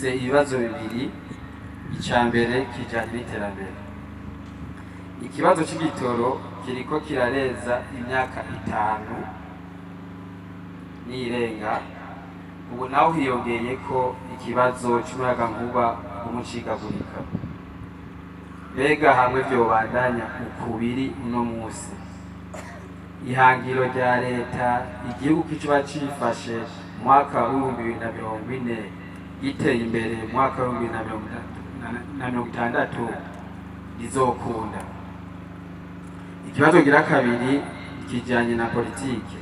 gifise ibibazo bibiri. Icambere kijanye n'iterambere. Ikibazo c'igitoro kiriko kirareza imyaka 5 n'irenga. Ubu naho hiyongeyeko ikibazo c'umuyagankuba umucikagurika. Mbega hamwe vyobandanya ukubiri uno musi, ihangiro rya leta igihugu kicoba cifashe mwaka w'2040 giteye imbere mwaka w'2060 rizokunda. Ikibazo gira kabiri kijanye na politike.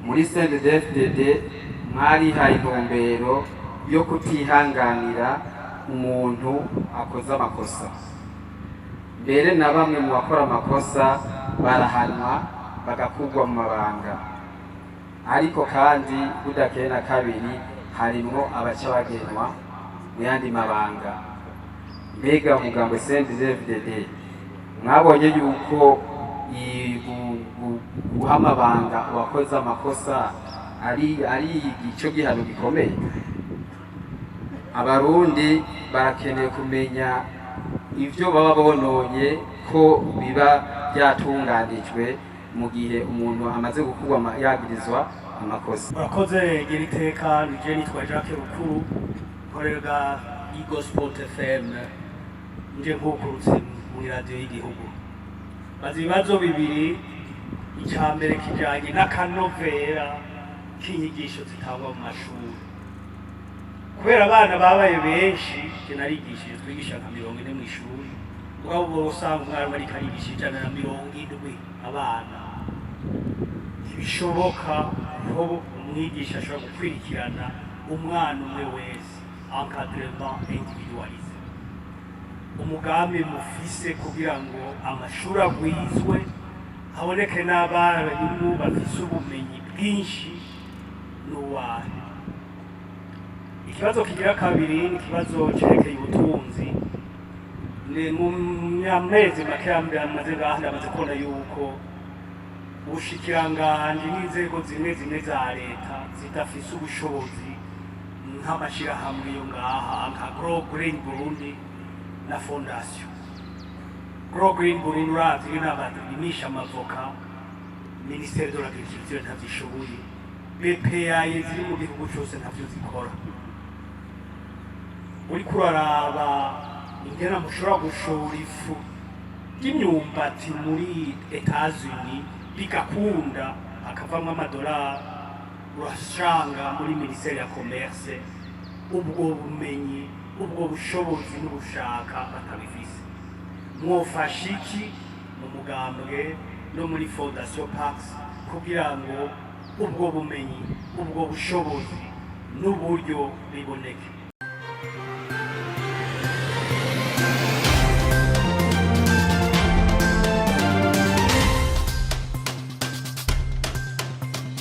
Muri CNDD-FDD mwarihaye intumbero yo kutihanganira umuntu akoze amakosa. Mbere na bamwe mu bakora amakosa barahanwa bagakugwa mu mabanga. Ariko kandi budakeye na kabiri harimwo abaca bagenwa mu yandi mabanga. Mbega umugambo CNDD-FDD mwabonye yuko guha amabanga uwakoze amakosa ari igico gihano gikomeye? Abarundi barakeneye kumenya ivyo baba bononye ko biba byatunganijwe mu gihe umuntu amaze gukurwa yagirizwa amakosa. Murakoze gira iteka. Nije nitwa Jacques Rukuru, nkorera iGospel FM, nje nkukurutse muri radio y'igihugu. Bazi ibibazo bibiri. Icambere kijanye n'akanovera k'inyigisho zitangwa mu mashuri. Kubera abana babaye benshi, je narigishije twigisha nka 40 mu ishuri. Ubwo usanga umwarimu ariko arigisha 170 abana. Ntibishoboka ko umwigisha ashobora gukwirikirana umwana umwe wese, encadrement individualisé. Umugambi mufise kugira ngo amashuri agwizwe, haboneke n'abarimu bafise ubumenyi bwinshi n'uwahe. Ikibazo kigira kabiri ni ikibazo cerekeye ubutunzi. Mu mezi make amaze kubona yuko ubushikiranganji n'inzego zimwe za leta zidafise ubushobozi nk'amashirahamwe yo ngaha nka Grow Green Burundi na Fondation. Grow Green Burundi urazi n'abadimisha amavoka, Ministère de l'Agriculture ntavyishoboye, BPA ziri mu gihugu cose ntavyo zikora. Uriko uraraba ingena mushobora gushora ifu y'imyumbati muri Etats-Unis bigakunda akavamwo amadolari, urashanga muri Ministère ya Commerce ubwo bumenyi, ubwo bushobozi n'ubushaka batabifise. Mwofasha iki mu mugambwe no muri Fondation Pax kugira ngo ubwo bumenyi, ubwo bushobozi n'uburyo biboneke?